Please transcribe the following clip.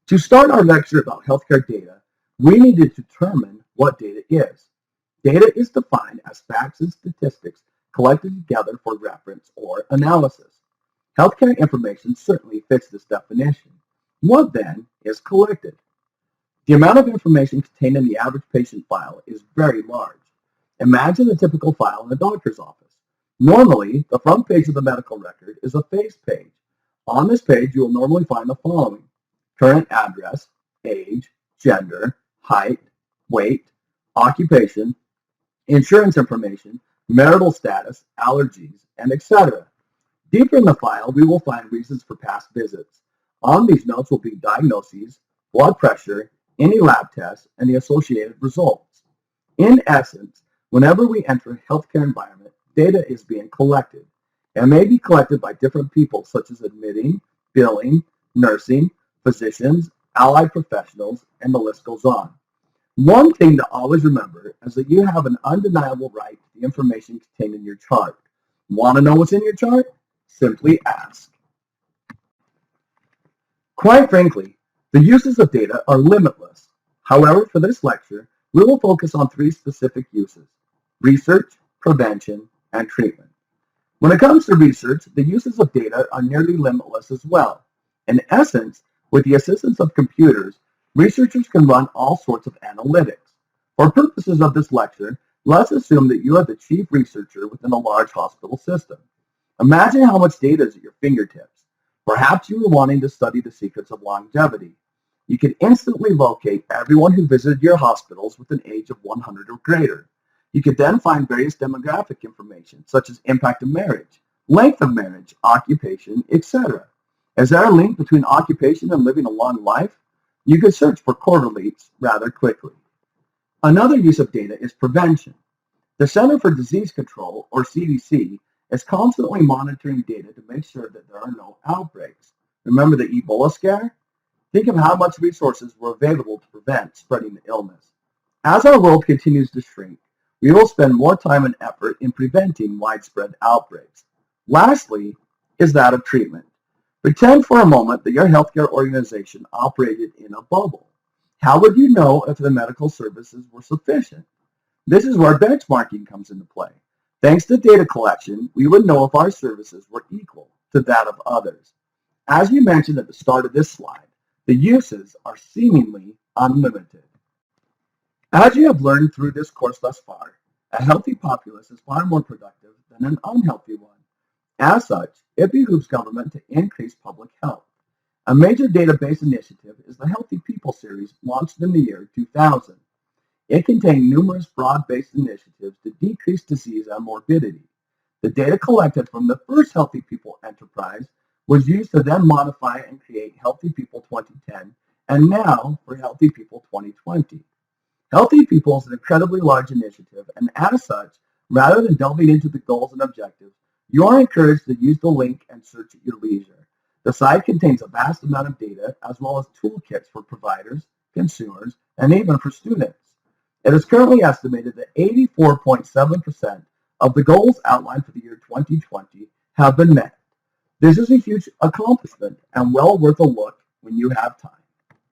To start our lecture about healthcare data, we need to determine what data is. Data is defined as facts and statistics collected together for reference or analysis. Healthcare information certainly fits this definition. What then is collected? The amount of information contained in the average patient file is very large. Imagine a typical file in a doctor's office. Normally, the front page of the medical record is a face page. On this page, you will normally find the following: current address, age, gender, height, weight, occupation, insurance information, marital status, allergies, and etc. Deeper in the file, we will find reasons for past visits. On these notes will be diagnoses, blood pressure, any lab tests, and the associated results. In essence, whenever we enter a healthcare environment, data is being collected. It may be collected by different people such as admitting, billing, nursing, physicians, allied professionals, and the list goes on. One thing to always remember is that you have an undeniable right to the information contained in your chart. Want to know what's in your chart? Simply ask. Quite frankly, the uses of data are limitless. However, for this lecture, we will focus on three specific uses: research, prevention, and treatment. When it comes to research, the uses of data are nearly limitless as well. In essence, with the assistance of computers, researchers can run all sorts of analytics. For purposes of this lecture, let's assume that you are the chief researcher within a large hospital system. Imagine how much data is at your fingertips. Perhaps you were wanting to study the secrets of longevity. You can instantly locate everyone who visited your hospitals with an age of 100 or greater. You could then find various demographic information, such as impact of marriage, length of marriage, occupation, etc. Is there a link between occupation and living a long life? You could search for correlates rather quickly. Another use of data is prevention. The Center for Disease Control, or CDC, is constantly monitoring data to make sure that there are no outbreaks. Remember the Ebola scare? Think of how much resources were available to prevent spreading the illness. As our world continues to shrink, we will spend more time and effort in preventing widespread outbreaks. Lastly is that of treatment. Pretend for a moment that your healthcare organization operated in a bubble. How would you know if the medical services were sufficient? This is where benchmarking comes into play. Thanks to data collection, we would know if our services were equal to that of others. As you mentioned at the start of this slide, the uses are seemingly unlimited. As you have learned through this course thus far, a healthy populace is far more productive than an unhealthy one. As such, it behooves government to increase public health. A major database initiative is the Healthy People series launched in the year 2000. It contained numerous broad-based initiatives to decrease disease and morbidity. The data collected from the first Healthy People enterprise was used to then modify and create Healthy People 2010 and now for Healthy People 2020. Healthy People is an incredibly large initiative, and as such, rather than delving into the goals and objectives, you are encouraged to use the link and search at your leisure. The site contains a vast amount of data as well as toolkits for providers, consumers, and even for students. It is currently estimated that 84.7% of the goals outlined for the year 2020 have been met. This is a huge accomplishment and well worth a look when you have time.